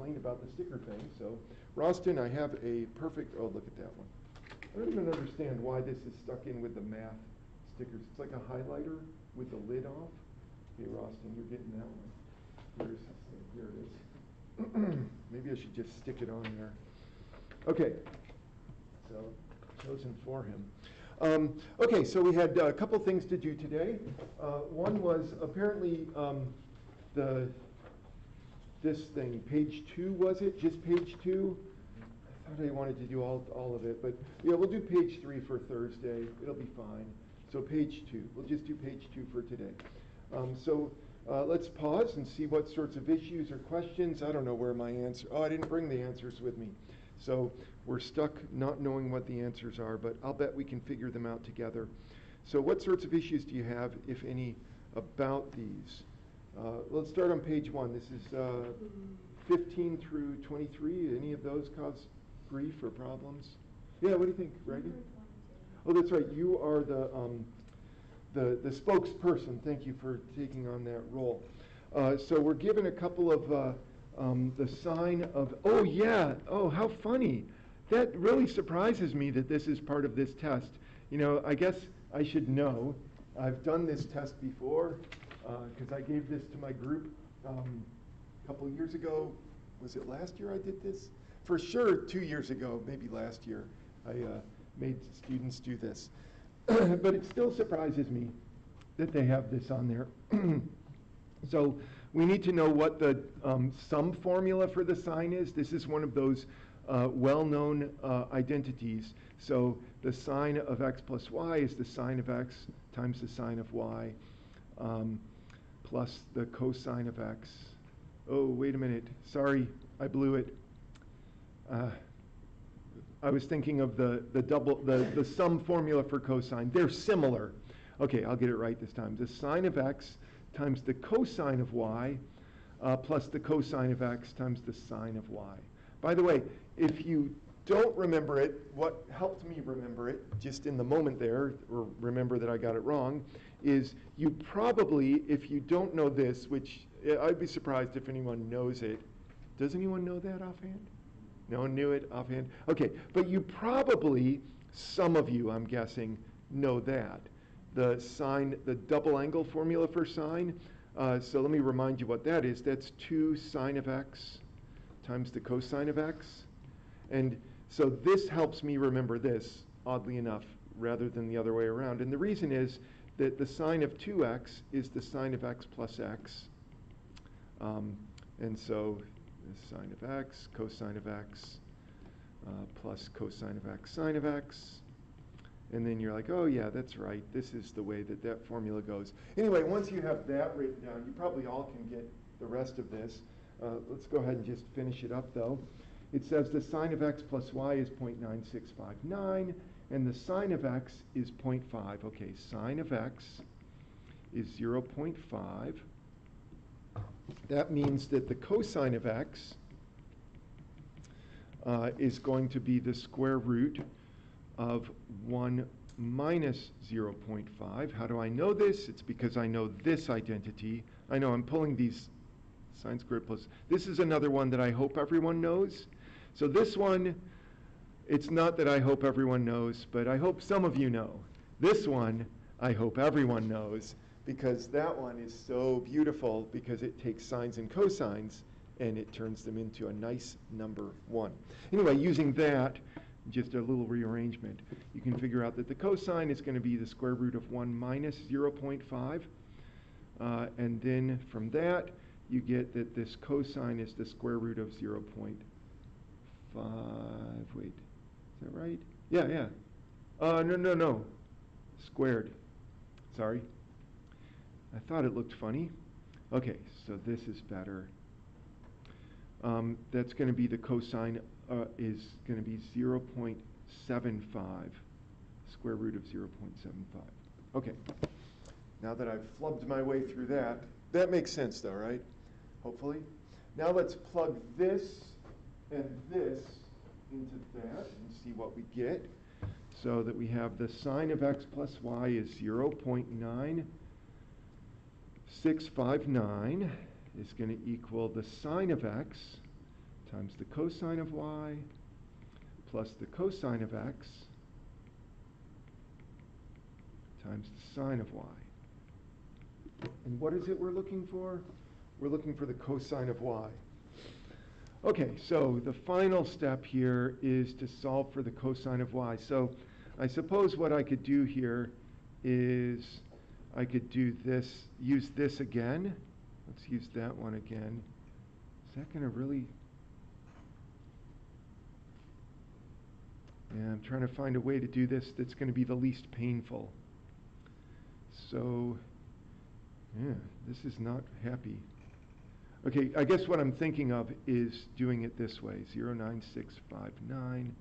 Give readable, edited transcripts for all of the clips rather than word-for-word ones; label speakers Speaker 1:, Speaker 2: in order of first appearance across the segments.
Speaker 1: complain about the sticker thing. So, Roston, I have a perfect, oh, look at that one. I don't even understand why this is stuck in with the math stickers. It's like a highlighter with the lid off. Okay, Roston, you're getting that one. Here it is. Maybe I should just stick it on there. Okay, so chosen for him. Okay, so we had a couple things to do today. One was apparently this thing, page 2, was it? Just page 2? I thought I wanted to do all of it, but yeah, we'll do page 3 for Thursday. It'll be fine. So page 2. We'll just do page 2 for today. Let's pause and see what sorts of issues or questions. I don't know where my answer. Oh, I didn't bring the answers with me. So we're stuck not knowing what the answers are, but I'll bet we can figure them out together. So what sorts of issues do you have, if any, about these? Let's start on page 1. This is 15 through 23. Any of those cause grief or problems? Yeah, what do you think, Reagan? Oh, that's right. You are the spokesperson. Thank you for taking on that role. So we're given a couple of the sign of, oh yeah, oh how funny. That really surprises me that this is part of this test. You know, I guess I should know. I've done this test before because I gave this to my group a couple years ago. Was it last year I did this? For sure 2 years ago, maybe last year, I made students do this. But it still surprises me that they have this on there. So we need to know what the sum formula for the sign is. This is one of those well-known identities. So the sine of x plus y is the sine of x times the sine of y plus the cosine of x. Oh, wait a minute. Sorry, I blew it. I was thinking of the sum formula for cosine. They're similar. Okay, I'll get it right this time. The sine of x times the cosine of y plus the cosine of x times the sine of y. By the way, if you don't remember it, what helped me remember it, just in the moment there, or remember that I got it wrong, is you probably, if you don't know this, which I'd be surprised if anyone knows it. Does anyone know that offhand? No one knew it offhand? Okay, but you probably, some of you, I'm guessing, know that. The sine, the double angle formula for sine. So let me remind you what that is. That's 2 sine of x times the cosine of x. And so this helps me remember this, oddly enough, rather than the other way around. And the reason is that the sine of 2x is the sine of x plus x. And so the sine of x, cosine of x, plus cosine of x, sine of x. And then you're like, oh yeah, that's right. This is the way that that formula goes. Anyway, once you have that written down, you probably all can get the rest of this. Let's go ahead and just finish it up though. It says the sine of x plus y is 0.9659, and the sine of x is 0.5. Okay, sine of x is 0.5. That means that the cosine of x is going to be the square root of 1 minus 0.5. How do I know this? It's because I know this identity. I know I'm pulling these sine squared plus. This is another one that I hope everyone knows. So this one, it's not that I hope everyone knows, but I hope some of you know. This one, I hope everyone knows, because that one is so beautiful because it takes sines and cosines and it turns them into a nice number 1. Anyway, using that, just a little rearrangement, you can figure out that the cosine is going to be the square root of 1 minus 0.5. And then from that, you get that this cosine is the square root of 0.5. Wait, is that right? Yeah. No. Squared. Sorry. I thought it looked funny. Okay, so this is better. That's going to be the cosine is going to be 0.75, square root of 0.75. Okay, now that I've flubbed my way through that, that makes sense though, right? Hopefully. Now let's plug this and this into that and see what we get. So that we have the sine of x plus y is 0.9659 is going to equal the sine of x times the cosine of y plus the cosine of x times the sine of y. And what is it we're looking for? We're looking for the cosine of y. Okay, so the final step here is to solve for the cosine of y. So I suppose what I could do here is I could do this, use this again. Let's use that one again. Is that going to really... Yeah, I'm trying to find a way to do this that's going to be the least painful. So, yeah, this is not happy. Okay, I guess what I'm thinking of is doing it this way. 0.9659,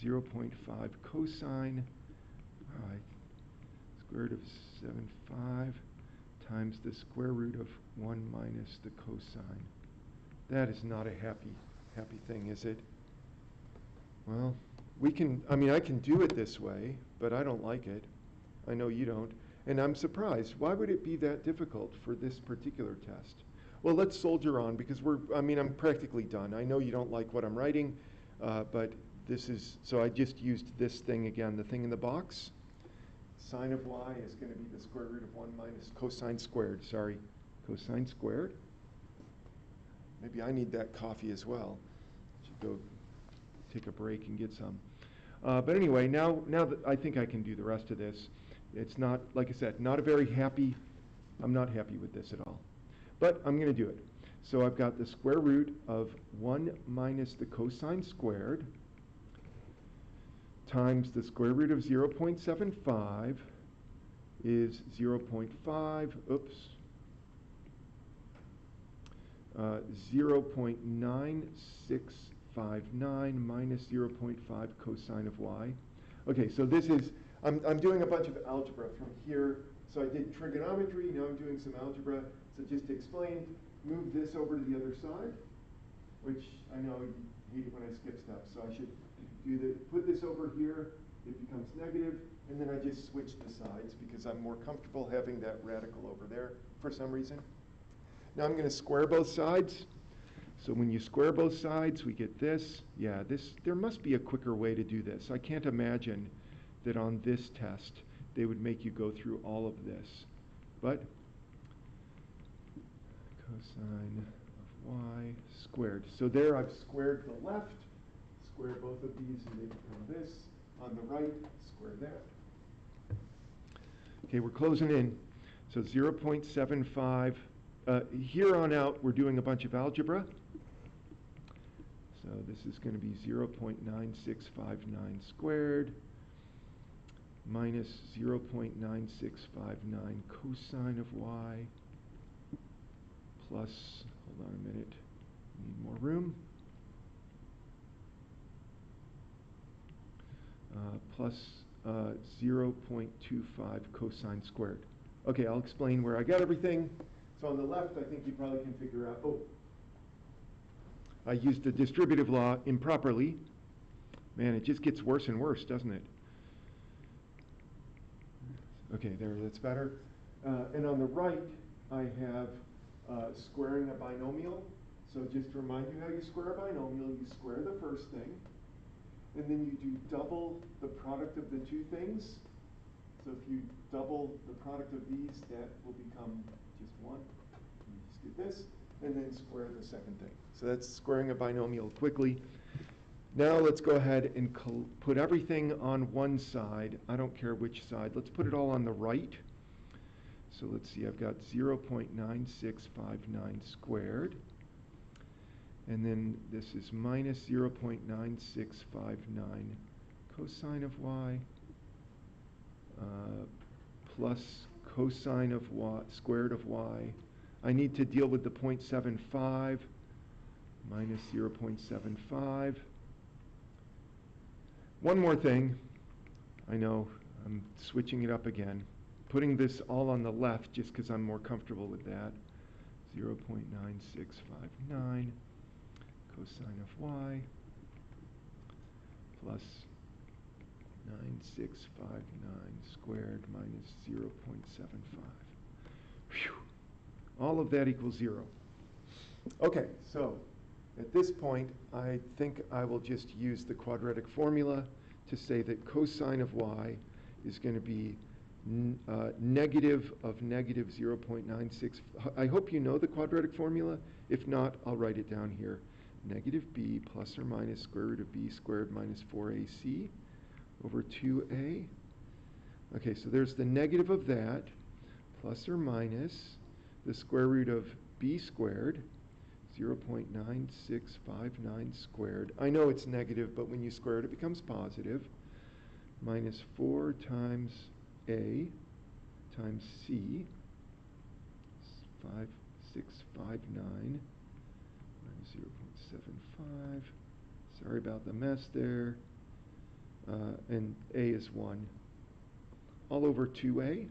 Speaker 1: 0.5 cosine, all right, square root of 7.5 times the square root of 1 minus the cosine. That is not a happy thing, is it? Well, I can do it this way, but I don't like it. I know you don't. And I'm surprised. Why would it be that difficult for this particular test? Well, let's soldier on because I'm practically done. I know you don't like what I'm writing, but this is, so I just used this thing again, the thing in the box. Sine of y is going to be the square root of 1 minus cosine squared. Sorry, cosine squared. Maybe I need that coffee as well. Should go take a break and get some. But anyway, now that I think I can do the rest of this, it's not, like I said, not a very happy, I'm not happy with this at all. But I'm going to do it. So I've got the square root of 1 minus the cosine squared times the square root of 0.75 is 0.5, 0.9659 minus 0.5 cosine of y. Okay, so this is, I'm doing a bunch of algebra from here. So I did trigonometry, now I'm doing some algebra. So just to explain, move this over to the other side, which I know you hate it when I skip steps. So I should put this over here, it becomes negative, and then I just switch the sides because I'm more comfortable having that radical over there for some reason. Now I'm going to square both sides. So when you square both sides, we get this. Yeah, there must be a quicker way to do this. I can't imagine that on this test they would make you go through all of this. But cosine of y squared. So there I've squared the left, square both of these and they become this. On the right, square that. Okay, we're closing in. So 0.75. Here on out, we're doing a bunch of algebra. So this is going to be 0.9659 squared minus 0.9659 cosine of y plus, hold on a minute, need more room, plus 0.25 cosine squared. Okay, I'll explain where I got everything. So on the left, I think you probably can figure out, I used the distributive law improperly. Man, it just gets worse and worse, doesn't it? Okay, there, that's better. And on the right, I have squaring a binomial. So just to remind you how you square a binomial, you square the first thing, and then you do double the product of the two things. So if you double the product of these, that will become just one. You just get this, and then square the second thing. So that's squaring a binomial quickly. Now let's go ahead and put everything on one side. I don't care which side. Let's put it all on the right. So let's see, I've got 0.9659 squared. And then this is minus 0.9659 cosine of y plus cosine of y squared of y. I need to deal with the 0.75 minus 0.75. One more thing. I know I'm switching it up again. Putting this all on the left just because I'm more comfortable with that. 0.9659 cosine of y plus 9659 squared minus 0.75. Phew. All of that equals 0. Okay, so At this point, I think I will just use the quadratic formula to say that cosine of y is going to be negative of negative 0.96. I hope you know the quadratic formula. If not, I'll write it down here. Negative b plus or minus square root of b squared minus 4ac over 2a. Okay, so there's the negative of that plus or minus the square root of b squared, 0.9659 squared. I know it's negative, but when you square it, it becomes positive, minus 4 times a times c, 5659 minus 0.75. Sorry about the mess there. And a is 1. All over 2a.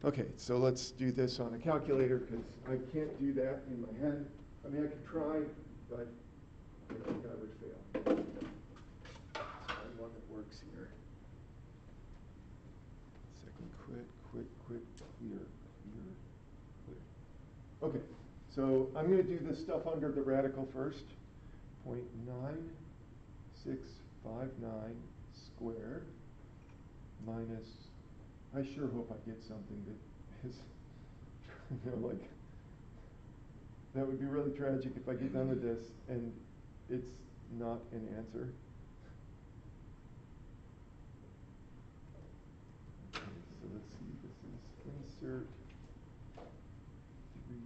Speaker 1: Okay, so let's do this on a calculator because I can't do that in my head. I mean, I could try, but I think I would fail. Find one that works here. Second, quit, clear. Okay, so I'm going to do this stuff under the radical first. 0.9659 squared minus, I sure hope I get something that is, like, that would be really tragic if I get done with this and it's not an answer. Okay, so let's see, this is insert 3.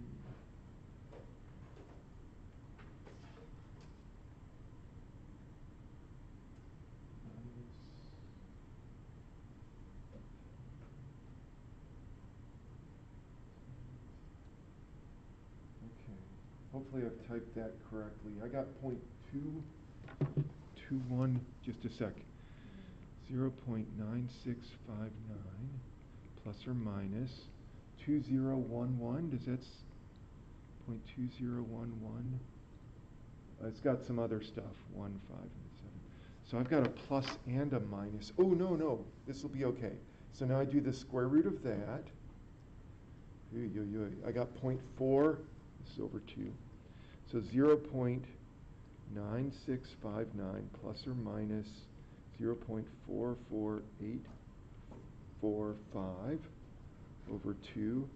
Speaker 1: Hopefully I've typed that correctly. I got 0.221, just a sec. 0.9659 plus or minus 2011. Does that 0.2011? It's got some other stuff. 1, 5, and 7. So I've got a plus and a minus. Oh, no. This will be okay. So now I do the square root of that. I got 0.4. This is over 2. So 0.9659 plus or minus 0.44845 over 2.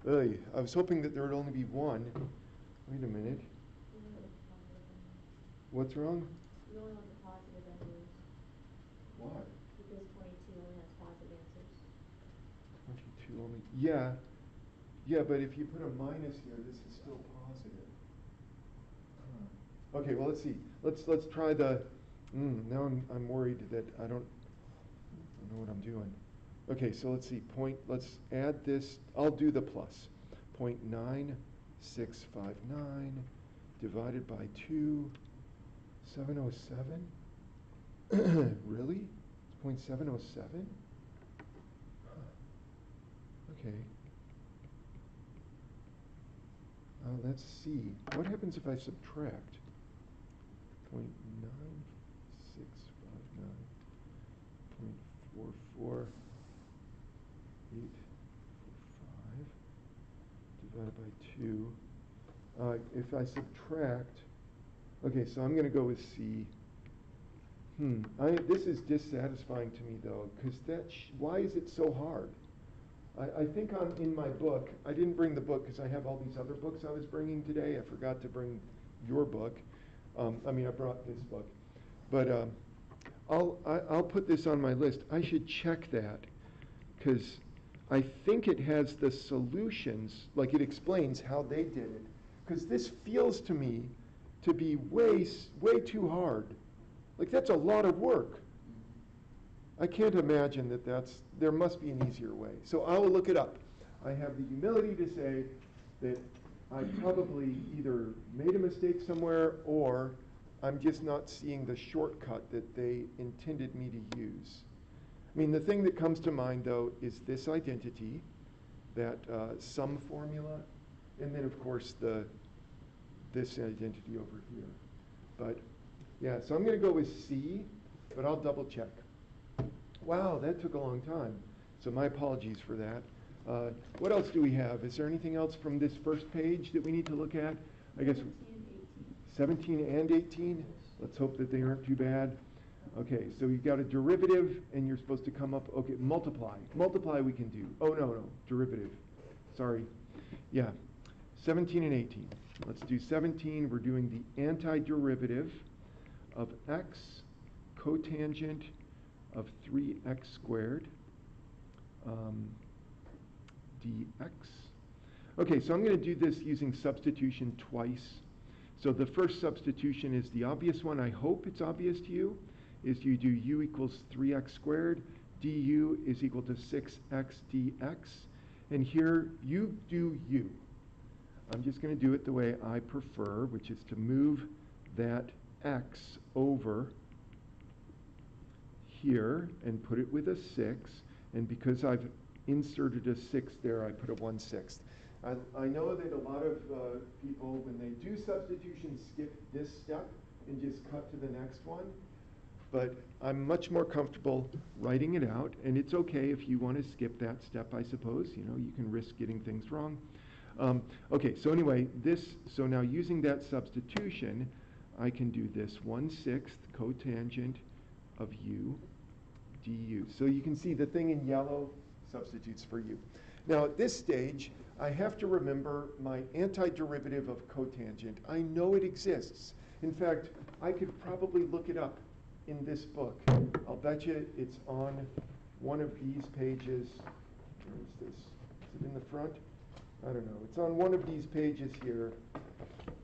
Speaker 1: I was hoping that there would only be 1. Wait a minute. What's wrong?
Speaker 2: You only want the positive answers.
Speaker 1: Why?
Speaker 2: Because 22 only has positive answers.
Speaker 1: 22 only. Yeah, but if you put a minus here, this is still positive. Okay, well, let's see. Let's try the. Now I'm worried that I don't know what I'm doing. Okay, so let's see. Let's add this. I'll do the plus. 0.9659 divided by 2. 707. Really? It's 0.707. Okay. Let's see. What happens if I subtract? 0.9659, 0.44845 divided by 2. If I subtract, okay, so I'm going to go with C. This is dissatisfying to me, though, because why is it so hard? I think in my book, I didn't bring the book because I have all these other books I was bringing today. I forgot to bring your book. I brought this book. But I'll put this on my list. I should check that because I think it has the solutions, like it explains how they did it. Because this feels to me to be way too hard. Like that's a lot of work. I can't imagine there must be an easier way. So I will look it up. I have the humility to say that I probably either made a mistake somewhere or I'm just not seeing the shortcut that they intended me to use. I mean, the thing that comes to mind, though, is this identity, that sum formula, and then, of course, this identity over here. But, yeah, so I'm going to go with C, but I'll double check. Wow, that took a long time. So my apologies for that. What else do we have? Is there anything else from this first page that we need to look at? I guess 17 and 18? Let's hope that they aren't too bad. Okay, so you've got a derivative, and you're supposed to come up, okay, multiply. Multiply we can do. Oh, no, derivative. Sorry. Yeah, 17 and 18. Let's do 17. We're doing the antiderivative of x cotangent of 3x squared dx. Okay, so I'm going to do this using substitution twice. So the first substitution is the obvious one. I hope it's obvious to you. Is you do u equals 3x squared, du is equal to 6x dx. And here you do u. I'm just going to do it the way I prefer, which is to move that x over here and put it with a 6. And because I've inserted a 6 there, I put a 1/6. I know that a lot of people, when they do substitution, skip this step and just cut to the next one. But I'm much more comfortable writing it out, and it's okay if you want to skip that step, I suppose. You know, you can risk getting things wrong. Okay, so anyway, so now using that substitution, I can do this 1/6 cotangent of u du. So you can see the thing in yellow substitutes for u. Now at this stage, I have to remember my antiderivative of cotangent. I know it exists. In fact, I could probably look it up in this book. I'll bet you it's on one of these pages. Where is this? Is it in the front? I don't know. It's on one of these pages here.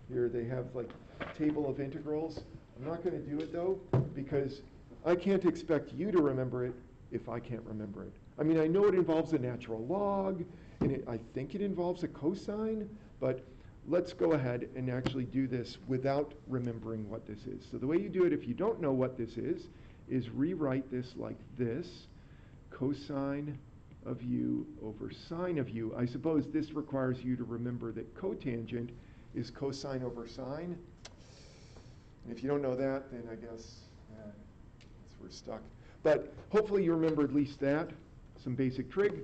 Speaker 1: Here they have like table of integrals. I'm not going to do it though, because I can't expect you to remember it if I can't remember it. I mean, I know it involves a natural log, and I think it involves a cosine, but let's go ahead and actually do this without remembering what this is. So the way you do it if you don't know what this is rewrite this like this, cosine of u over sine of u. I suppose this requires you to remember that cotangent is cosine over sine. And if you don't know that, then I guess we're stuck. But hopefully you remember at least that, some basic trig.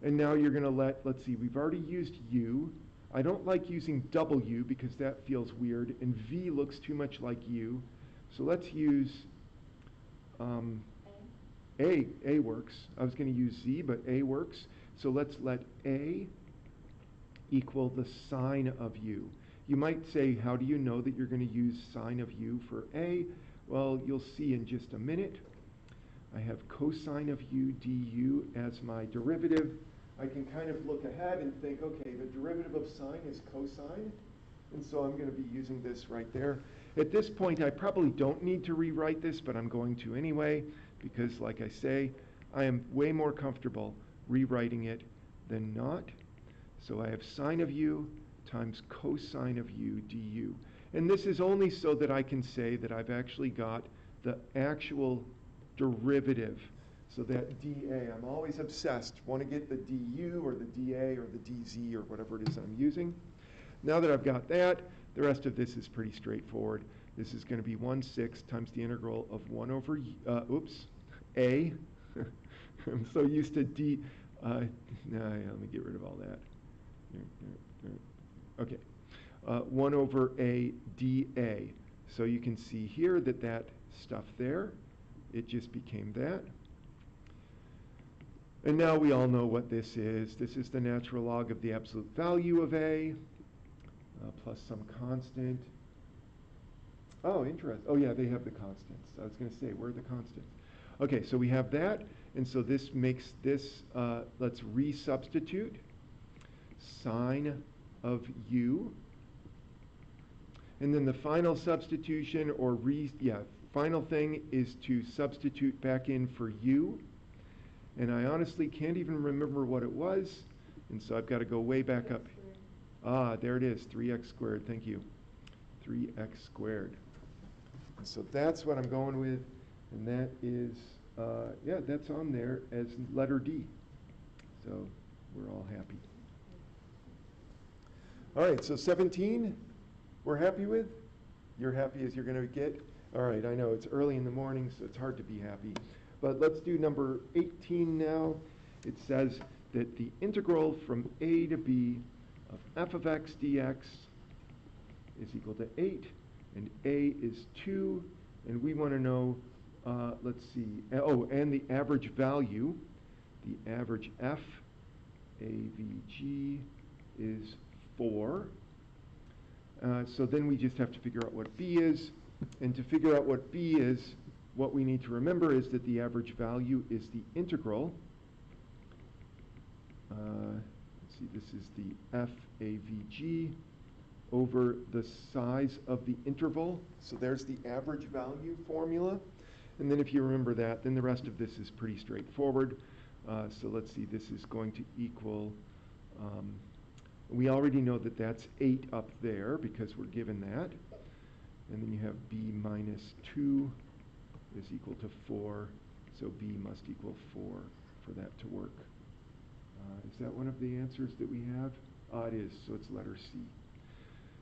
Speaker 1: And now you're going to let's see, we've already used u. I don't like using w because that feels weird, and v looks too much like u. So let's use a works. I was going to use z, but a works. So let's let a equal the sine of u. You might say, how do you know that you're going to use sine of u for a? Well, you'll see in just a minute. I have cosine of u du as my derivative. I can kind of look ahead and think, okay, the derivative of sine is cosine, and so I'm going to be using this right there. At this point, I probably don't need to rewrite this, but I'm going to anyway, because like I say, I am way more comfortable rewriting it than not. So I have sine of u times cosine of u du. And this is only so that I can say that I've actually got the actual derivative. So that dA, I'm always obsessed, want to get the du or the dA or the dz or whatever it is I'm using. Now that I've got that, the rest of this is pretty straightforward. This is going to be 1/6 times the integral of 1 over, a. I'm so used to d. Let me get rid of all that. Okay. 1 over a dA. So you can see here that stuff there, it just became that. And now we all know what this is. This is the natural log of the absolute value of a plus some constant. Oh, interesting. Oh, yeah, they have the constants. I was going to say, where are the constants? Okay, so we have that. And so this makes this, let's resubstitute sine of u. And then the final substitution, or final thing is to substitute back in for u. And I honestly can't even remember what it was. And so I've got to go way back up. Ah, there it is, 3x squared. Thank you. 3x squared. And so that's what I'm going with. And that is, that's on there as letter D. So we're all happy. All right, so 17, we're happy with? You're happy as you're going to get? All right, I know it's early in the morning, so it's hard to be happy. But let's do number 18 now. It says that the integral from a to b of f of x dx is equal to 8, and a is 2, and we want to know, let's see, and the average value, the average f AVG is 4. So then we just have to figure out what b is, and to figure out what b is, what we need to remember is that the average value is the integral. Let's see, this is the FAVG over the size of the interval. So there's the average value formula. And then if you remember that, then the rest of this is pretty straightforward. So let's see, this is going to equal, we already know that that's 8 up there because we're given that. And then you have b minus 2 is equal to 4. So b must equal 4 for that to work. Is that one of the answers that we have? It is, so it's letter C.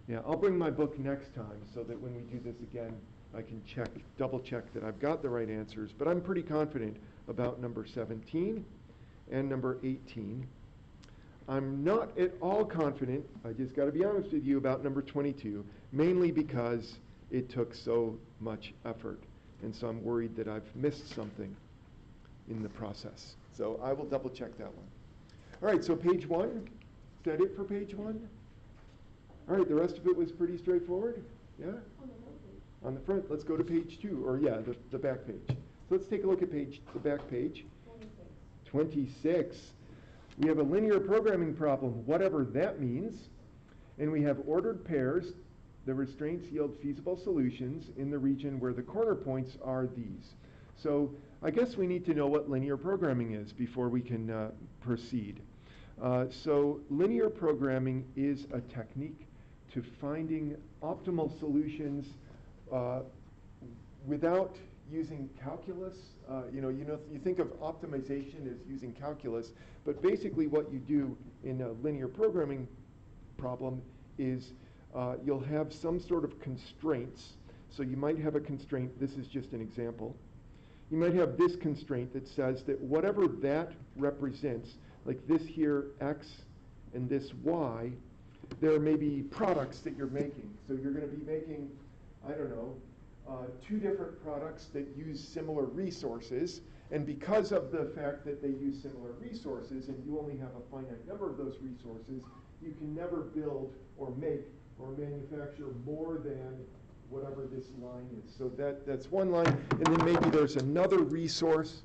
Speaker 1: Yeah, I'll bring my book next time so that when we do this again, I can double check that I've got the right answers. But I'm pretty confident about number 17 and number 18. I'm not at all confident, I just got to be honest with you, about number 22, mainly because it took so much effort. And so I'm worried that I've missed something in the process. So I will double check that one. All right, so page 1, is that it for page 1? All right, the rest of it was pretty straightforward? Yeah? On the front, let's go to page 2, or yeah, the back page. So let's take a look at the back page. 26. We have a linear programming problem, whatever that means. And we have ordered pairs. The restraints yield feasible solutions in the region where the corner points are these. So I guess we need to know what linear programming is before we can proceed. So linear programming is a technique to finding optimal solutions without using calculus. You think of optimization as using calculus, but basically what you do in a linear programming problem is you'll have some sort of constraints. So you might have a constraint, this is just an example. You might have this constraint that says that whatever that represents, like this here, x, and this y, there may be products that you're making. So you're going to be making, I don't know, 2 different products that use similar resources. And because of the fact that they use similar resources and you only have a finite number of those resources, you can never build or make or manufacture more than whatever this line is. So that's one line. And then maybe there's another resource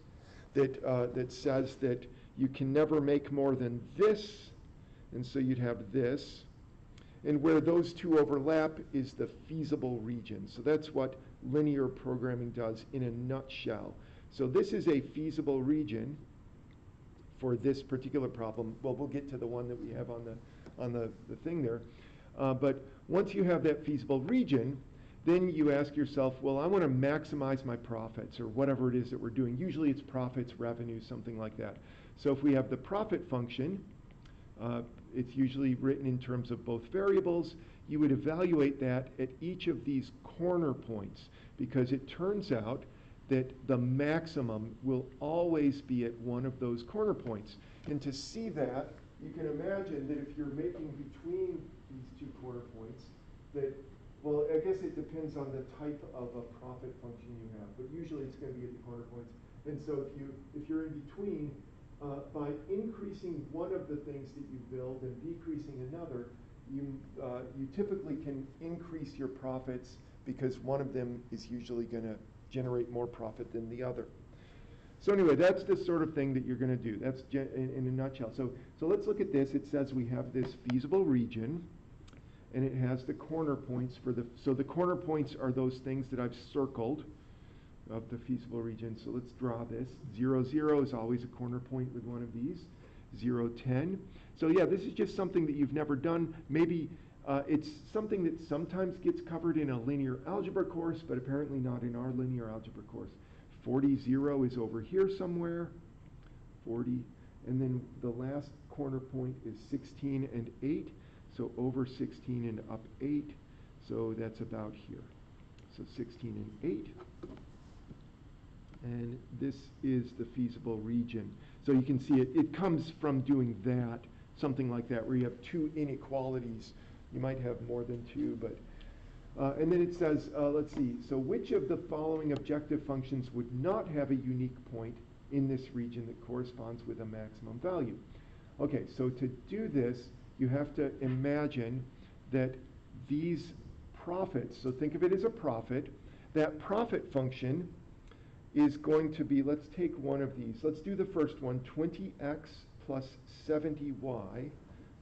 Speaker 1: that, that says that you can never make more than this. And so you'd have this. And where those two overlap is the feasible region. So that's what linear programming does in a nutshell. So this is a feasible region for this particular problem. Well, we'll get to the one that we have on the thing there. But once you have that feasible region, then you ask yourself, well, I want to maximize my profits or whatever it is that we're doing. Usually it's profits, revenue, something like that. So if we have the profit function, it's usually written in terms of both variables. You would evaluate that at each of these corner points because it turns out that the maximum will always be at one of those corner points. And to see that, you can imagine that if you're making between these 2 corner points, that, well, I guess it depends on the type of a profit function you have, but usually it's going to be at the corner points. And so if you're in between, by increasing one of the things that you build and decreasing another, you typically can increase your profits because one of them is usually going to generate more profit than the other. So anyway, that's the sort of thing that you're going to do. That's in a nutshell. So let's look at this. It says we have this feasible region, and it has the corner points so the corner points are those things that I've circled of the feasible region. So let's draw this. 0, 0 is always a corner point with one of these. 0, 10. So yeah, this is just something that you've never done. Maybe it's something that sometimes gets covered in a linear algebra course, but apparently not in our linear algebra course. 40, 0 is over here somewhere. 40. And then the last corner point is 16 and 8. So over 16 and up 8. So that's about here. So 16 and 8. And this is the feasible region. So you can see it comes from doing that, something like that, where you have two inequalities. You might have more than two, but and then it says, let's see, so which of the following objective functions would not have a unique point in this region that corresponds with a maximum value? Okay, so to do this, you have to imagine that these profits, so think of it as a profit, that profit function is going to be, let's take one of these. Let's do the first one, 20x plus 70y.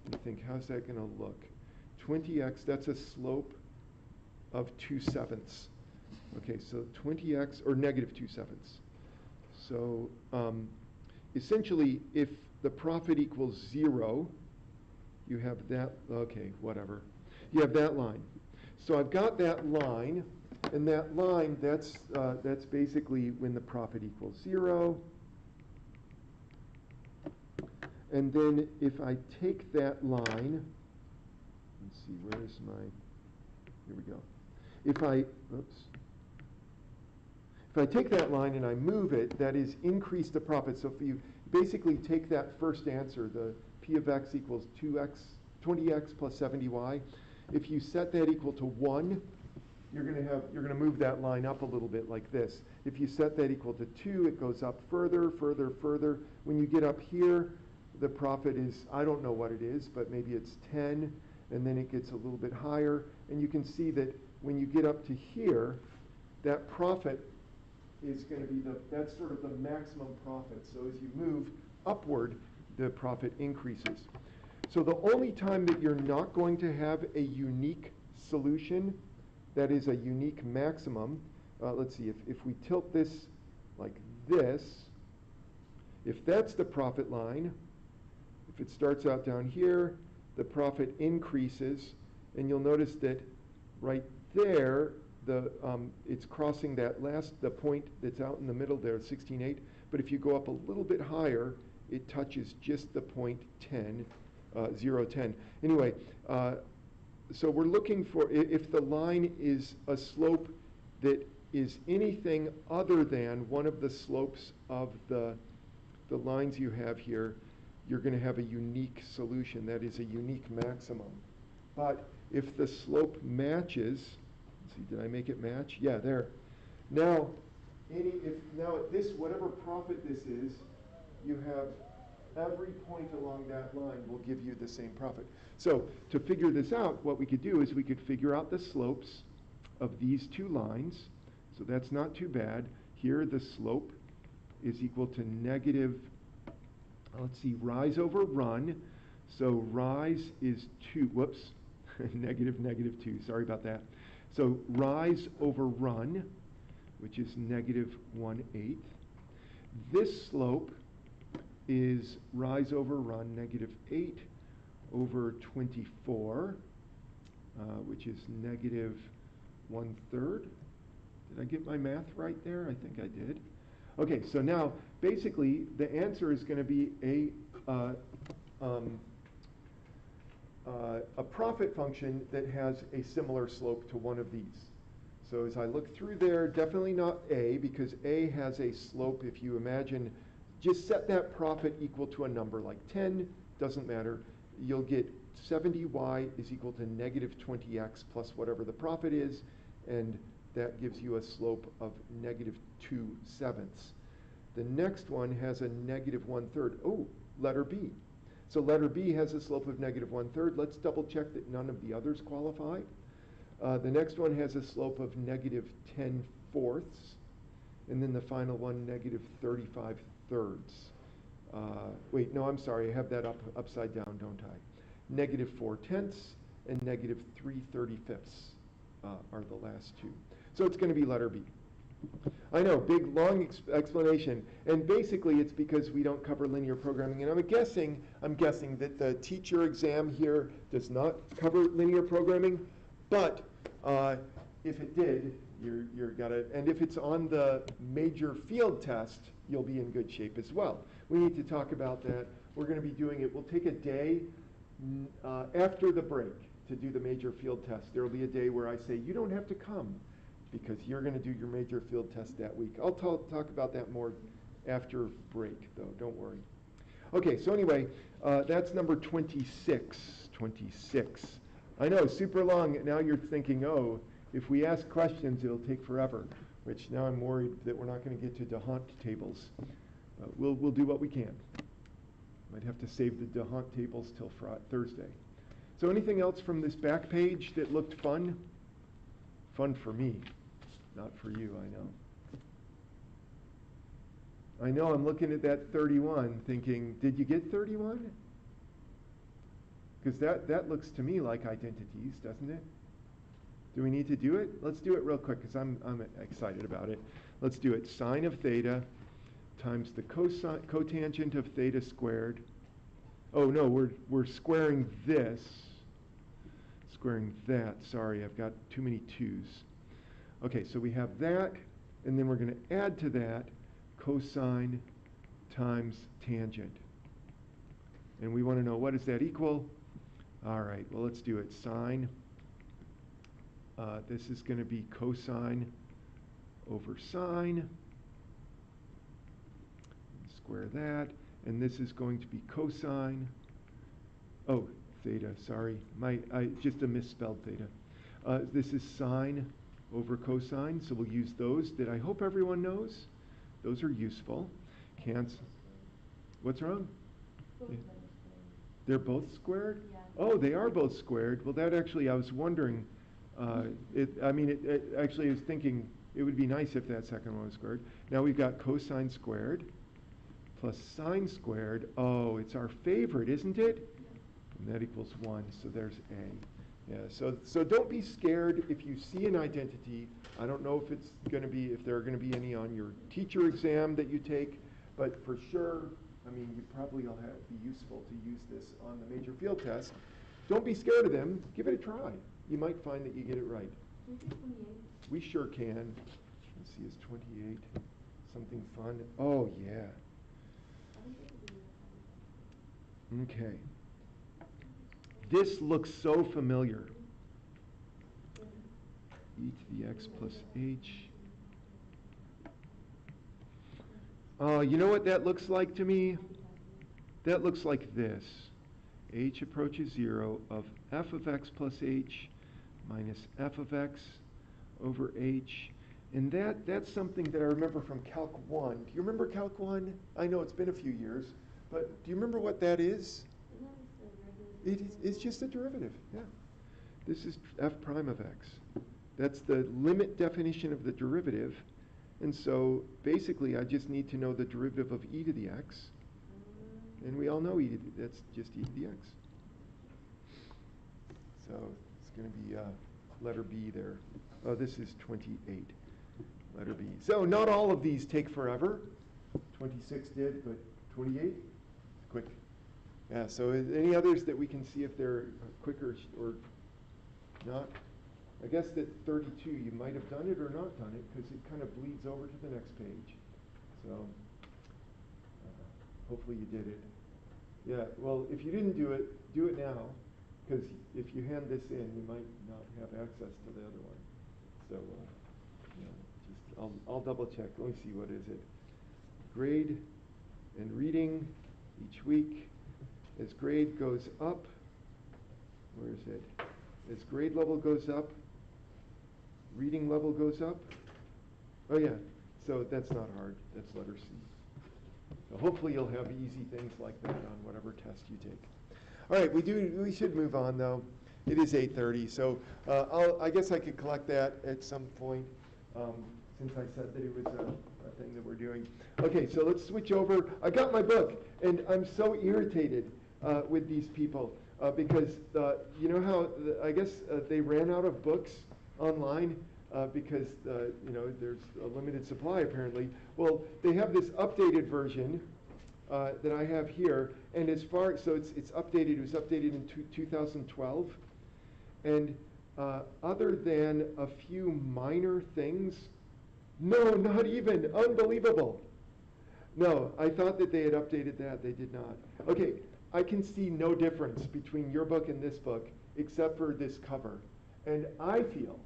Speaker 1: Let me think, how's that going to look? 20x, that's a slope of 2/7. Okay, so 20x, or negative 2/7. So essentially, if the profit equals 0, you have that, okay, whatever. You have that line. So I've got that line, and that line, that's basically when the profit equals 0. And then if I take that line, let's see, where's my, here we go. If I take that line and I move it, that is increase the profit. So if you basically take that first answer, the p of x equals 20x plus 70y, if you set that equal to 1, you're going to move that line up a little bit like this. If you set that equal to 2, it goes up further, further, further. When you get up here, the profit is, I don't know what it is, but maybe it's 10, and then it gets a little bit higher. And you can see that when you get up to here, that profit is going to be that's sort of the maximum profit. So as you move upward, the profit increases. So the only time that you're not going to have a unique solution, that is a unique maximum, let's see, if we tilt this like this, if that's the profit line, if it starts out down here, the profit increases, and you'll notice that right there, it's crossing the point that's out in the middle there, 16.8, but if you go up a little bit higher, it touches just the point 10, 0, 10. Anyway, so we're looking for, if the line is a slope that is anything other than one of the slopes of the lines you have here, you're going to have a unique solution, that is a unique maximum. But if the slope matches, let's see, did I make it match? Yeah, there. Now, at this, whatever profit this is, you have every point along that line will give you the same profit. So to figure this out, what we could do is we could figure out the slopes of these two lines. So that's not too bad. Here the slope is equal to negative, let's see, rise over run. So rise is 2, whoops, negative 2, sorry about that. So rise over run, which is negative 1/8. This slope is rise over run, negative 8 over 24, which is negative 1/3. Did I get my math right there? I think I did. Okay, so now basically the answer is going to be a profit function that has a similar slope to one of these. So as I look through there, definitely not A, because A has a slope, if you imagine, just set that profit equal to a number like 10, doesn't matter. You'll get 70y is equal to negative 20x plus whatever the profit is, and that gives you a slope of negative 2/7. The next one has a negative 1/3. Oh, letter B. So letter B has a slope of negative 1/3. Let's double check that none of the others qualify. The next one has a slope of negative 10/4. And then the final one, negative 35/3. Wait, no, I'm sorry, I have that upside down, don't I? Negative 4/10 and negative 3/35 are the last two. So it's going to be letter B. I know, big, long explanation. And basically it's because we don't cover linear programming. And I'm guessing that the teacher exam here does not cover linear programming. But if it did, you're got it. And if it's on the major field test, you'll be in good shape as well. We need to talk about that. We're going to be doing it. We'll take a day after the break to do the major field test. There will be a day where I say, you don't have to come because you're going to do your major field test that week. I'll talk about that more after break, though, don't worry. Okay, so anyway, that's number 26. 26. I know, super long. Now you're thinking, oh, if we ask questions, it'll take forever, which now I'm worried that we're not going to get to D'Hondt tables. We'll do what we can. Might have to save the D'Hondt tables till Thursday. So anything else from this back page that looked fun? Fun for me, not for you, I know. I know I'm looking at that 31 thinking, did you get 31? Because that looks to me like identities, doesn't it? Do we need to do it? Let's do it real quick because I'm excited about it. Let's do it. Sine of theta times the cotangent of theta squared. Oh no, we're squaring this. Squaring that. Sorry, I've got too many 2's. Okay, so we have that, and then we're going to add to that cosine times tangent. And we want to know, what does that equal? All right, well, let's do it. Sine, this is going to be cosine over sine. Square that. And this is going to be cosine. Oh, theta, sorry. Just a misspelled theta. This is sine over cosine, so we'll use those that I hope everyone knows. Those are useful. Cancel. What's wrong?
Speaker 2: Both
Speaker 1: Yeah.
Speaker 2: of them are squared.
Speaker 1: They're both squared?
Speaker 2: Yeah.
Speaker 1: Oh, they are both squared. Well, that actually, I was wondering, actually, I was thinking it would be nice if that second one was squared. Now we've got cosine squared plus sine squared. Oh, it's our favorite, isn't it? And that equals 1, so there's A. Yeah, so don't be scared if you see an identity. I don't know if it's going to be, if there are going to be any on your teacher exam that you take, but for sure, I mean, you probably will be useful to use this on the major field test. Don't be scared of them. Give it a try. You might find that you get it right.
Speaker 2: Can you do 28?
Speaker 1: We sure can. Let's see, is 28 something fun? Oh, yeah.
Speaker 2: I think it would be
Speaker 1: Okay. This looks so familiar. E to the x plus h. You know what that looks like to me? That looks like this. H approaches 0 of f of x plus h minus f of x over h. And that's something that I remember from Calc 1. Do you remember Calc 1? I know it's been a few years, but do you remember what that is? It's just a derivative, yeah. This is f prime of x. That's the limit definition of the derivative. And so basically I just need to know the derivative of e to the x. And we all know that's just e to the x. So it's going to be letter B there. Oh, this is 28, letter B. So not all of these take forever. 26 did, but 28, quick. Yeah, so any others that we can see if they're quicker or not? I guess that 32, you might have done it or not done it because it kind of bleeds over to the next page. So hopefully you did it. Yeah, well, if you didn't do it now, because if you hand this in, you might not have access to the other one. So I'll double check. Let me see, what is it? Grade and reading each week. As grade goes up, where is it? As grade level goes up, reading level goes up. Oh yeah, so that's not hard. That's letter C. So hopefully you'll have easy things like that on whatever test you take. All right, we should move on though. It is 8:30, so I guess I could collect that at some point since I said that it was a thing that we're doing. Okay, so let's switch over. I got my book, and I'm so irritated with these people because you know how I guess they ran out of books online because there's a limited supply apparently. Well, they have this updated version that I have here, and it's updated. It was updated in 2012, and other than a few minor things, no, not even, unbelievable. No, I thought that they had updated that. They did not. Okay, I can see no difference between your book and this book except for this cover, and I feel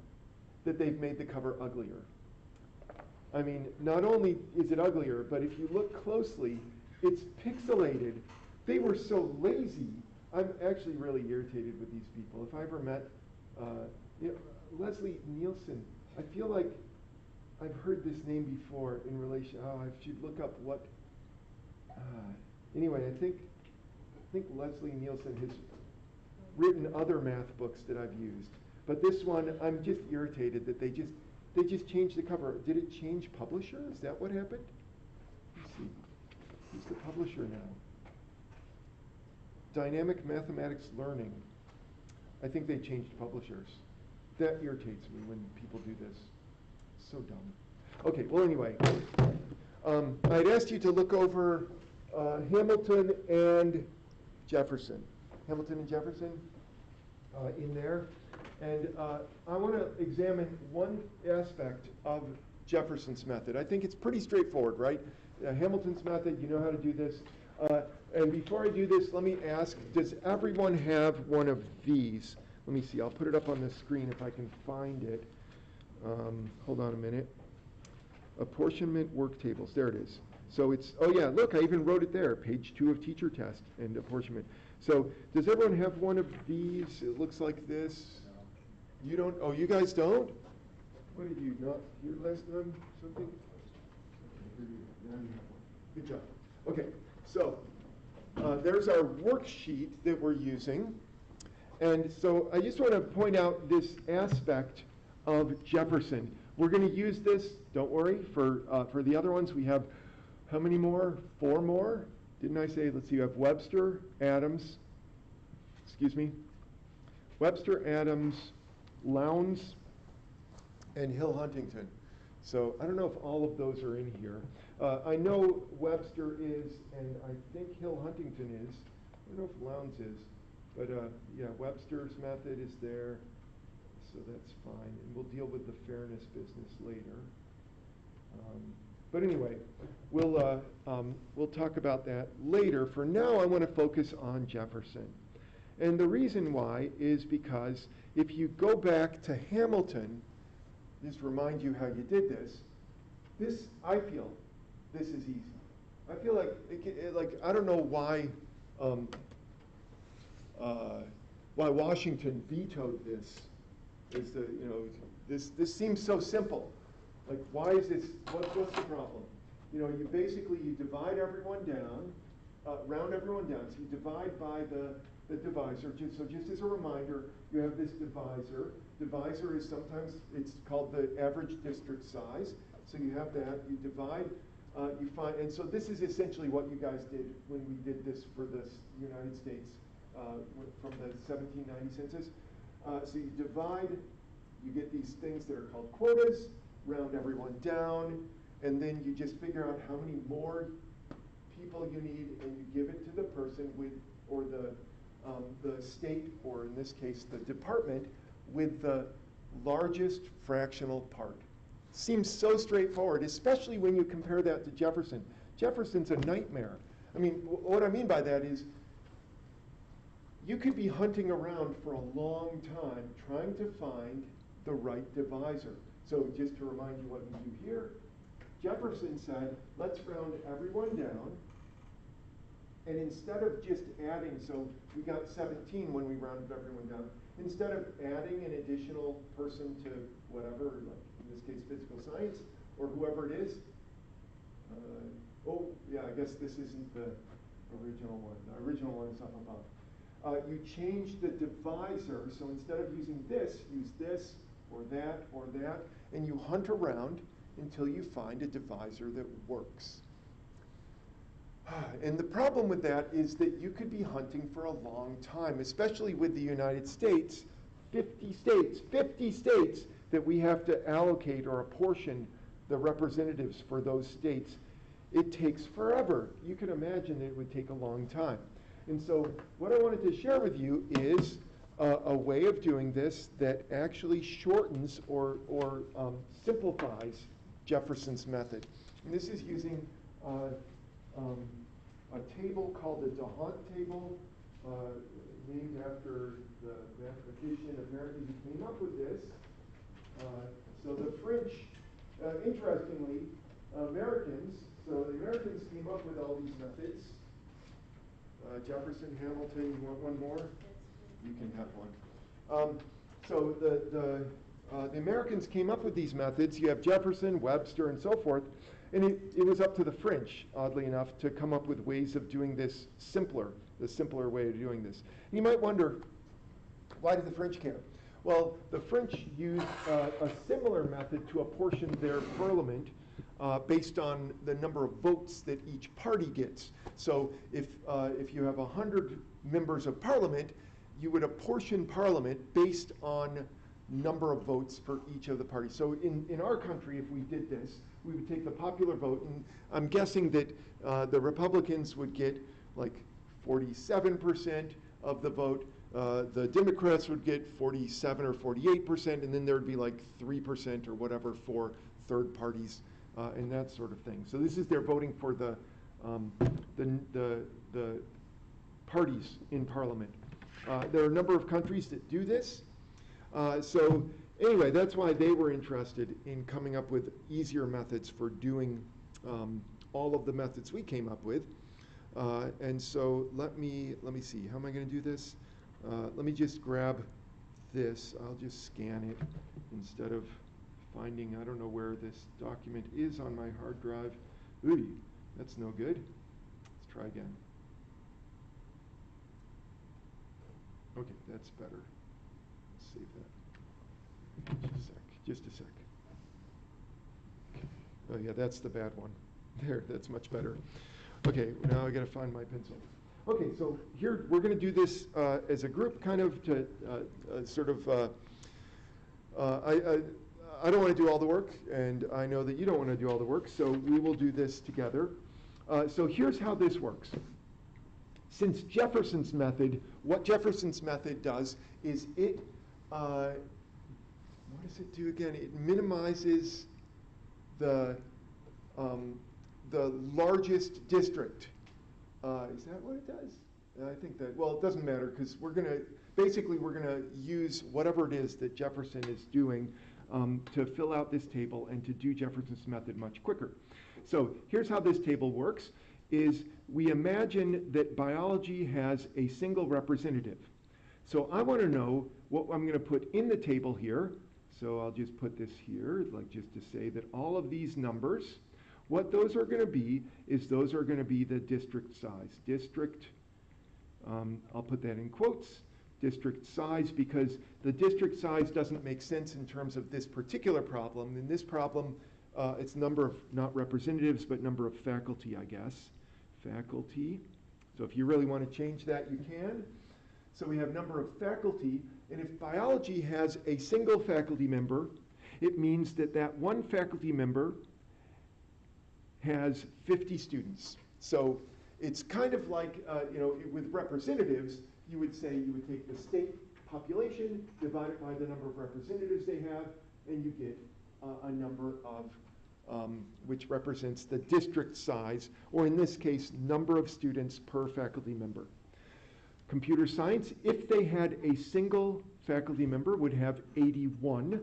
Speaker 1: that they've made the cover uglier. I mean, not only is it uglier, but if you look closely, it's pixelated. They were so lazy. I'm actually really irritated with these people. If I ever met, you know, Leslie Nielsen, I feel like I've heard this name before in relation. Oh, I should look up what. Anyway, I think Leslie Nielsen has written other math books that I've used, but this one I'm just irritated that they just changed the cover. Did it change publisher? Is that what happened? Let's see. Who's the publisher now? Dynamic Mathematics Learning. I think they changed publishers. That irritates me when people do this. So dumb. Okay, well anyway, I'd asked you to look over Hamilton and Jefferson. Hamilton and Jefferson in there. And I want to examine one aspect of Jefferson's method. I think it's pretty straightforward, right? Hamilton's method, you know how to do this. And before I do this, let me ask, does everyone have one of these? Let me see, I'll put it up on the screen if I can find it. Hold on a minute. Apportionment work tables, there it is. So it's, oh yeah, look, I even wrote it there, page 2 of teacher test and apportionment. So does everyone have one of these? It looks like this. You don't, oh, you guys don't? What did you not hear last time, something? Good job. Okay, so there's our worksheet that we're using. And so I just want to point out this aspect of Jefferson. We're going to use this, don't worry, for the other ones. We have, how many more? 4 more? Didn't I say, let's see, you have Webster, Adams, Webster, Adams, Lowndes, and Hill Huntington. So I don't know if all of those are in here. I know Webster is, and I think Hill Huntington is. I don't know if Lowndes is, but yeah, Webster's method is there, so that's fine. And we'll deal with the fairness business later. But anyway, we'll talk about that later. For now, I want to focus on Jefferson. And the reason why is because if you go back to Hamilton, just remind you how you did this. I feel this is easy. I feel like I don't know why Washington vetoed this. This seems so simple. Like, why is this? What's the problem? You basically divide everyone down, round everyone down. So you divide by the divisor. So just as a reminder, you have this divisor. Divisor is sometimes, it's called the average district size. So you have that, you divide, you find, and so this is essentially what you guys did when we did this for the United States from the 1790 census. So you divide, you get these things that are called quotas, round everyone down, and then you just figure out how many more people you need, and you give it to the person with, or the state, or in this case, the department, with the largest fractional part. Seems so straightforward, especially when you compare that to Jefferson. Jefferson's a nightmare. I mean, what I mean by that is you could be hunting around for a long time trying to find the right divisor. So just to remind you what you do here, Jefferson said, let's round everyone down. And instead of just adding, so we got 17 when we rounded everyone down, instead of adding an additional person to whatever, like in this case physical science, or whoever it is, oh yeah, I guess this isn't the original one. The original one is up above. You change the divisor, so instead of using this, use this, or that, and you hunt around until you find a divisor that works. And the problem with that is that you could be hunting for a long time, especially with the United States, 50 states that we have to allocate or apportion the representatives for those states. It takes forever. You can imagine that it would take a long time. And so what I wanted to share with you is a way of doing this that actually shortens or simplifies Jefferson's method. And this is using a table called the d'Hondt table, named after the mathematician apparently who came up with this. So the French, interestingly, Americans, so the Americans came up with all these methods. Jefferson, Hamilton, you want one more? You can have one. So the Americans came up with these methods. You have Jefferson, Webster, and so forth. And it was up to the French, oddly enough, to come up with ways of doing this simpler, the simpler way of doing this. And you might wonder, why did the French care? Well, the French used a similar method to apportion their parliament based on the number of votes that each party gets. So if you have 100 members of parliament, you would apportion parliament based on number of votes for each of the parties. So in our country, if we did this, we would take the popular vote, and I'm guessing that the Republicans would get like 47% of the vote, the Democrats would get 47 or 48%, and then there would be like 3% or whatever for third parties and that sort of thing. So this is their voting for the parties in Parliament. There are a number of countries that do this. So anyway, that's why they were interested in coming up with easier methods for doing all of the methods we came up with. And so let me see, how am I going to do this? Let me just grab this. I'll just scan it instead of finding, I don't know where this document is on my hard drive. Ooh, that's no good. Let's try again. Okay, that's better. Let's save that. Just a sec. Oh yeah, that's the bad one. There, that's much better. Okay, now I gotta find my pencil. Okay, so here we're gonna do this as a group, kind of to sort of, I don't wanna do all the work, and I know that you don't wanna do all the work, so we will do this together. So here's how this works. Since Jefferson's method, what Jefferson's method does is it, what does it do again? It minimizes the largest district. Is that what it does? I think that, well, it doesn't matter, because we're gonna use whatever it is that Jefferson is doing to fill out this table and to do Jefferson's method much quicker. So here's how this table works, is we imagine that biology has a single representative. So I want to know what I'm going to put in the table here. So I'll just put this here, like just to say that all of these numbers, what those are going to be is those are going to be the district size. District, I'll put that in quotes, district size, because the district size doesn't make sense in terms of this particular problem. In this problem, it's number of, not representatives, but number of faculty, I guess. Faculty. So if you really want to change that, you can. So we have number of faculty, and if biology has a single faculty member, it means that that one faculty member has 50 students. So it's kind of like, with representatives, you would say you would take the state population, divide it by the number of representatives they have, and you get a number of which represents the district size, or in this case, number of students per faculty member. Computer science, if they had a single faculty member, would have 81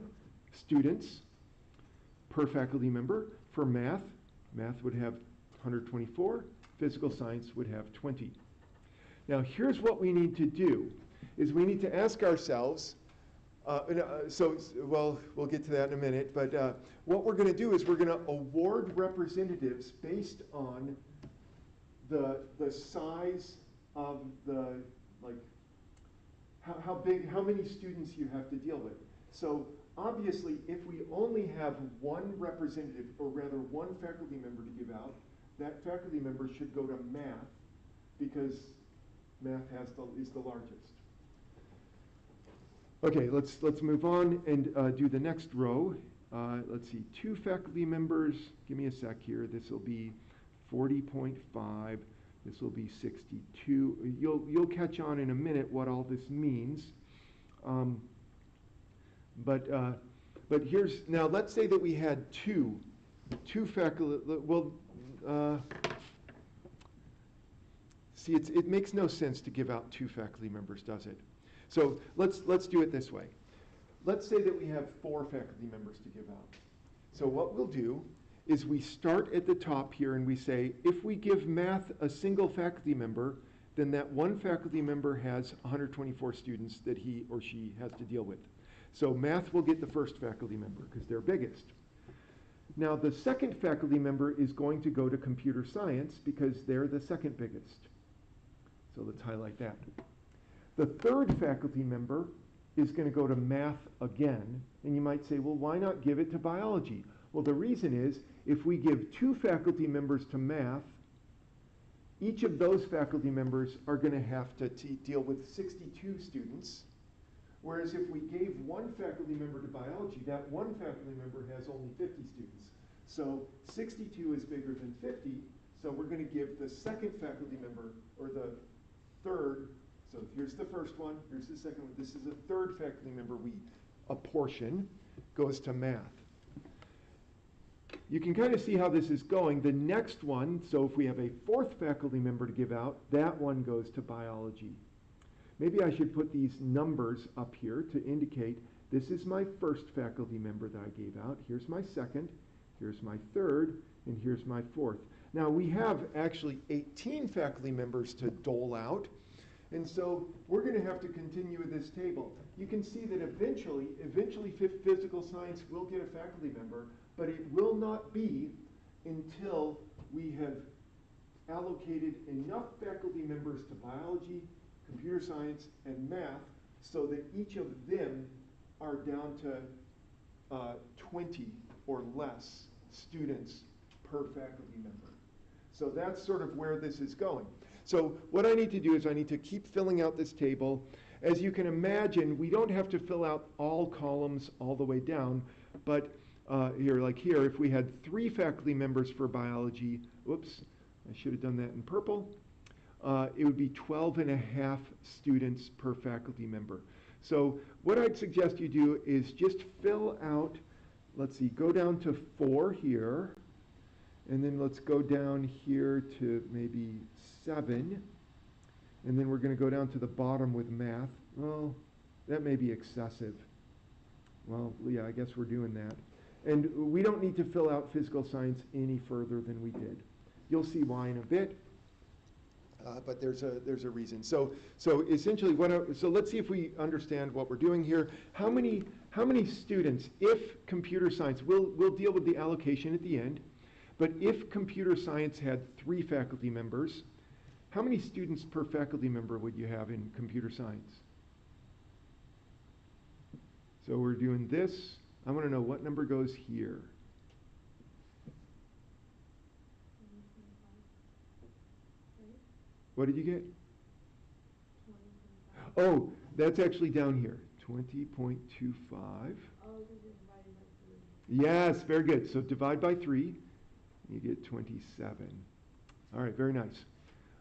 Speaker 1: students per faculty member. For math, math would have 124. Physical science would have 20. Now here's what we need to do, is we need to ask ourselves, we'll get to that in a minute, but what we're going to do is we're going to award representatives based on the size of the, like, how many students you have to deal with. So obviously, if we only have one representative, or rather one faculty member to give out, that faculty member should go to math, because math is the largest. Okay, let's move on and do the next row. Let's see, 2 faculty members. Give me a sec here. This will be 40.5. This will be 62. You'll catch on in a minute what all this means. But here's, now let's say that we had two faculty. Well, see, it makes no sense to give out 2 faculty members, does it? So let's do it this way. Let's say that we have 4 faculty members to give out. So what we'll do is we start at the top here and we say, if we give math a single faculty member, then that one faculty member has 124 students that he or she has to deal with. So math will get the first faculty member because they're biggest. Now the second faculty member is going to go to computer science because they're the second biggest. So let's highlight that. The third faculty member is going to go to math again, and you might say, well, why not give it to biology? Well, the reason is, if we give 2 faculty members to math, each of those faculty members are going to have to deal with 62 students, whereas if we gave 1 faculty member to biology, that 1 faculty member has only 50 students. So 62 is bigger than 50, so we're going to give the second faculty member, or the third, so here's the first one, here's the second one, this is a third faculty member, a portion goes to math. You can kind of see how this is going. The next one, so if we have a 4th faculty member to give out, that one goes to biology. Maybe I should put these numbers up here to indicate this is my 1st faculty member that I gave out, here's my 2nd, here's my 3rd, and here's my 4th. Now we have actually 18 faculty members to dole out, and so we're going to have to continue with this table. You can see that eventually physical science will get a faculty member, but it will not be until we have allocated enough faculty members to biology, computer science, and math so that each of them are down to 20 or less students per faculty member. So that's sort of where this is going. So what I need to do is I need to keep filling out this table. As you can imagine, we don't have to fill out all columns all the way down, but here, if we had 3 faculty members for biology, whoops, I should have done that in purple, it would be 12 and a half students per faculty member. So what I'd suggest you do is just fill out, let's see, go down to 4 here, and then let's go down here to maybe 7, and then we're going to go down to the bottom with math. Well, that may be excessive. Well, yeah, I guess we're doing that. And we don't need to fill out physical science any further than we did. You'll see why in a bit, but there's a reason. So essentially, so let's see if we understand what we're doing here. How many students, if computer science, we'll deal with the allocation at the end, but if computer science had 3 faculty members, how many students per faculty member would you have in computer science? So we're doing this. I want to know what number goes here. What did you get? 20.5. Oh, that's actually down here. 20.25.
Speaker 2: Oh, because it's divided by 3.
Speaker 1: Yes, very good. So divide by 3, you get 27. All right, very nice.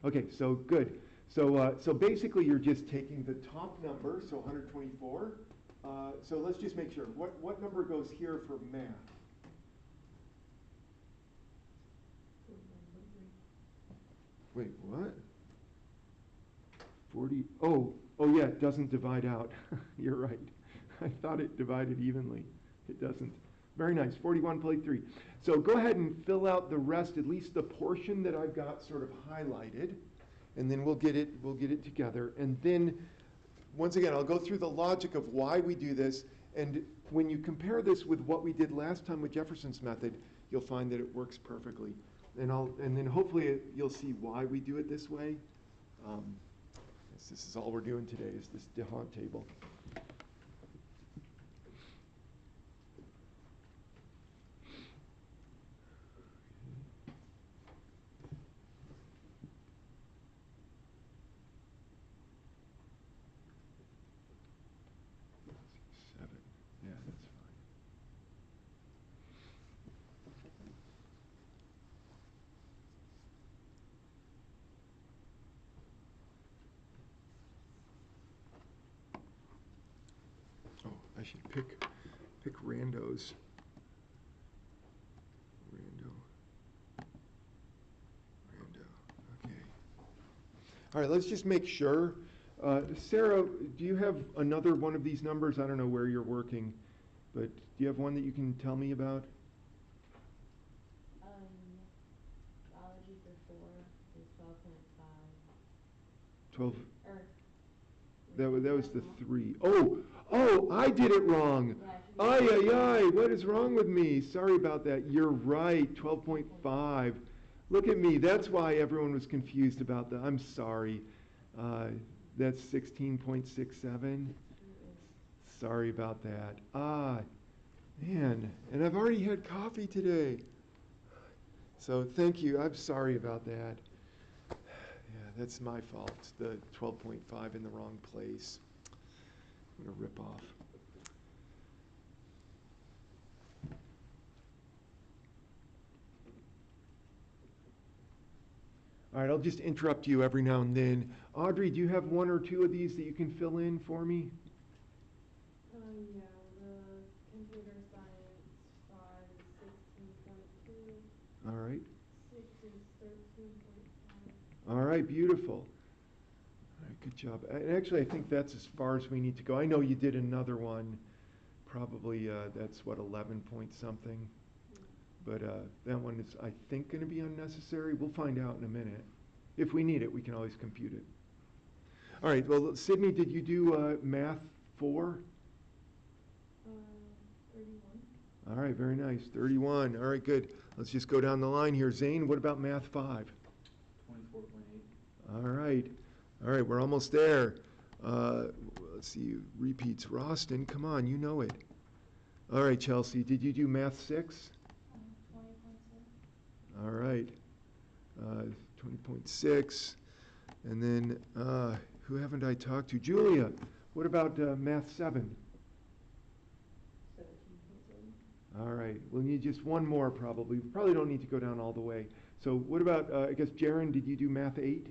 Speaker 1: Okay, so good. So basically you're just taking the top number, so 124. So let's just make sure. What number goes here for math?
Speaker 2: 49.3.
Speaker 1: Wait, what? 40, oh yeah, it doesn't divide out. You're right. I thought it divided evenly. It doesn't. Very nice, 41.3. So go ahead and fill out the rest, at least the portion that I've got sort of highlighted, and then we'll get it together. And then, once again, I'll go through the logic of why we do this, and when you compare this with what we did last time with Jefferson's method, you'll find that it works perfectly. And then hopefully you'll see why we do it this way. This is all we're doing today, is this D'Hondt table. I should pick randos. Rando. Okay. All right, let's just make sure. Sarah, do you have another one of these numbers? I don't know where you're working, but do you have one that you can tell me about?
Speaker 2: is 12.5.
Speaker 1: 12.
Speaker 2: Or,
Speaker 1: That was the
Speaker 2: wrong.
Speaker 1: 3. Oh, I did it wrong.
Speaker 2: Yeah, if you-
Speaker 1: Ay, ay, ay, what is wrong with me? Sorry about that. You're right, 12.5. Look at me, that's why everyone was confused about that. I'm sorry. That's 16.67. Sorry about that. Man, and I've already had coffee today. So thank you, I'm sorry about that. Yeah, that's my fault, the 12.5 in the wrong place. I'm gonna rip off. All right, I'll just interrupt you every now and then. Audrey, do you have one or two of these that you can fill in for me?
Speaker 2: Yeah, the computer science 5 is 16.2,
Speaker 1: All right.
Speaker 2: 6 is 13.5.
Speaker 1: All right, beautiful. All right, good job. And actually, I think that's as far as we need to go. I know you did another one, probably that's what, 11 point something. But that one is, I think, going to be unnecessary. We'll find out in a minute. If we need it, we can always compute it. All right, well, Sydney, did you do math 4?
Speaker 2: 31.
Speaker 1: All right, very nice. 31. All right, good. Let's just go down the line here. Zane, what about math 5?
Speaker 3: 24.8.
Speaker 1: All right. All right, we're almost there. Let's see, repeats. Roston, come on, you know it. All right, Chelsea, did you do math 6?
Speaker 2: 20.6.
Speaker 1: All right. 20.6. And then, who haven't I talked to? Julia, what about math 7?
Speaker 2: 17.7.
Speaker 1: All right, we'll need just one more probably. We probably don't need to go down all the way. So what about, I guess, Jaron, did you do math 8?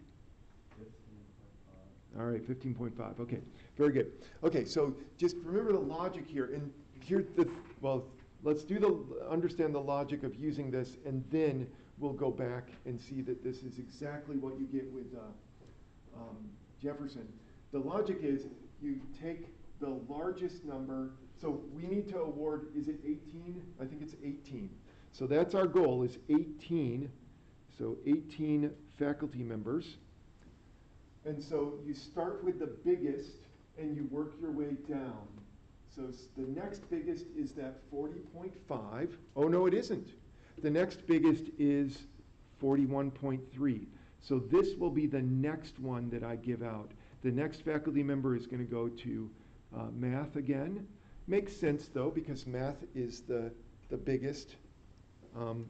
Speaker 3: 15.5.
Speaker 1: All right, 15.5. Okay, very good. Okay, so just remember the logic here. And here, well, let's understand the logic of using this, and then we'll go back and see that this is exactly what you get with Jefferson. The logic is you take the largest number. So we need to award, is it 18? I think it's 18. So that's our goal, is 18. So 18 faculty members. And so you start with the biggest and you work your way down. So the next biggest is that 40.5. Oh, no, it isn't. The next biggest is 41.3. So this will be the next one that I give out. The next faculty member is going to go to math again. Makes sense, though, because math is the biggest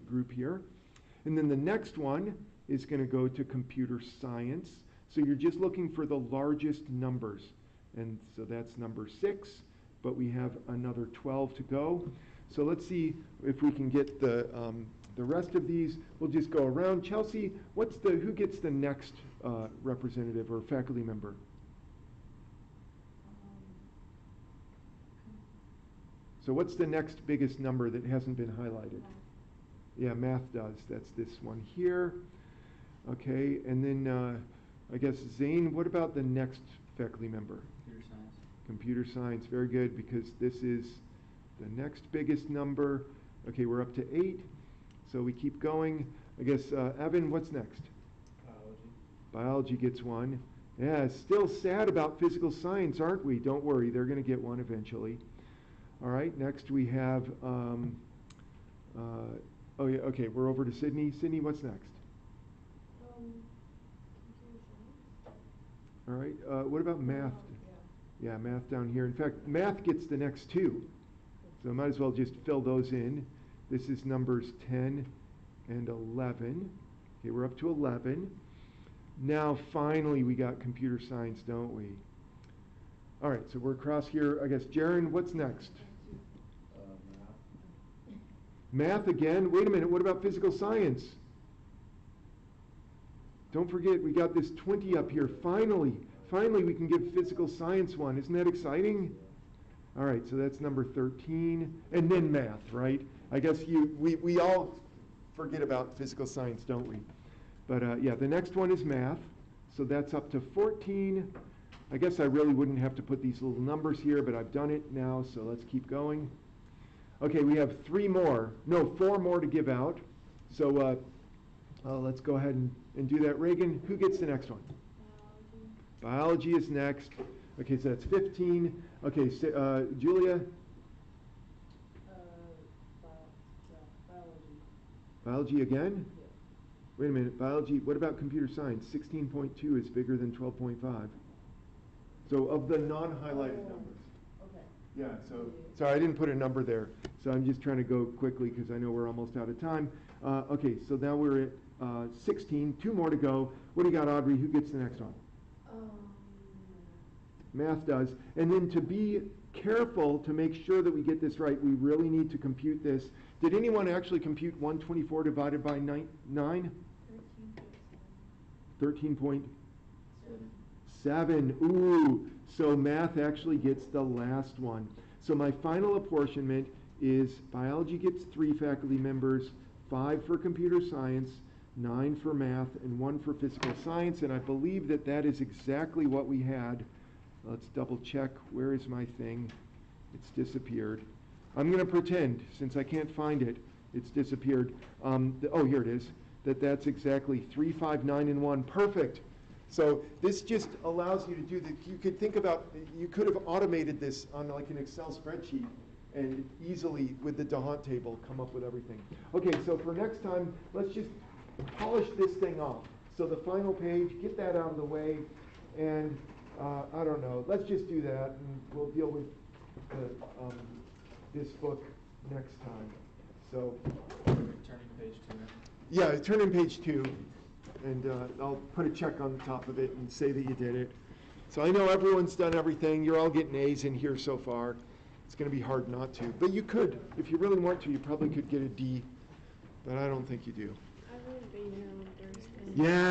Speaker 1: group here. And then the next one is going to go to computer science. So you're just looking for the largest numbers. And so that's number 6, but we have another 12 to go. So let's see if we can get the rest of these. We'll just go around. Chelsea, who gets the next representative or faculty member? So what's the next biggest number that hasn't been highlighted? Yeah, math does. That's this one here. Okay, and then I guess Zane, what about the next faculty member?
Speaker 3: Computer science.
Speaker 1: Computer science, very good, because this is the next biggest number. Okay, we're up to 8, so we keep going. I guess, Evan, what's next?
Speaker 3: Biology.
Speaker 1: Biology gets 1. Yeah, still sad about physical science, aren't we? Don't worry, they're going to get 1 eventually. All right, next we have, oh yeah, okay, we're over to Sydney. Sydney, what's next?
Speaker 2: Computer science.
Speaker 1: All right, what about math?
Speaker 2: Yeah.
Speaker 1: Yeah, math down here. In fact, math gets the next 2. So I might as well just fill those in. This is numbers 10 and 11. Okay, we're up to 11. Now, finally, we got computer science, don't we? All right, so we're across here. I guess, Jaron, what's next?
Speaker 3: Math.
Speaker 1: Math again? Wait a minute, what about physical science? Don't forget, we got this 20 up here. Finally, we can give physical science 1. Isn't that exciting? All right, so that's number 13. And then math, right? I guess we all forget about physical science, don't we? But yeah, the next one is math. So that's up to 14. I guess I really wouldn't have to put these little numbers here, but I've done it now, so let's keep going. Okay, we have 4 more to give out. So Let's go ahead and do that. Reagan, who gets the next one?
Speaker 2: Biology.
Speaker 1: Biology is next. Okay, so that's 15. Okay, so, Julia?
Speaker 2: Biology.
Speaker 1: Biology again?
Speaker 2: Yeah.
Speaker 1: Wait a minute, biology, what about computer science? 16.2 is bigger than 12.5. So of the non-highlighted
Speaker 2: Oh.
Speaker 1: numbers.
Speaker 2: Okay.
Speaker 1: Yeah, so, sorry, I didn't put a number there. So I'm just trying to go quickly because I know we're almost out of time. Okay, so now we're at 16, 2 more to go. What do you got, Audrey? Who gets the next one?
Speaker 2: Um,
Speaker 1: Math does. And then to be careful to make sure that we get this right, we really need to compute this. Did anyone actually compute 124 divided by 9? 13.7. Ooh, so math actually gets the last one. So my final apportionment is biology gets 3 faculty members, 5 for computer science, 9 for math, and 1 for physical science. And I believe that that is exactly what we had. Let's double check. Where is my thing? It's disappeared. I'm going to pretend, since I can't find it, it's disappeared. Oh, here it is. That's exactly 3, 5, 9, and 1. Perfect. So this just allows you to do that. You could think about, you could have automated this on like an Excel spreadsheet and easily with the Dahant table come up with everything. Okay, so for next time, let's just polish this thing off. So the final page, get that out of the way, and I don't know, let's just do that, and we'll deal with this book next time. So,
Speaker 3: Turning page 2.
Speaker 1: yeah, turn in page 2, and I'll put a check on the top of it and say that you did it. So I know everyone's done everything. You're all getting A's in here so far. It's going to be hard not to. But you could, if you really want to, you probably could get a D, but I don't think you do.
Speaker 2: I wrote B now on Thursday.
Speaker 1: Yeah.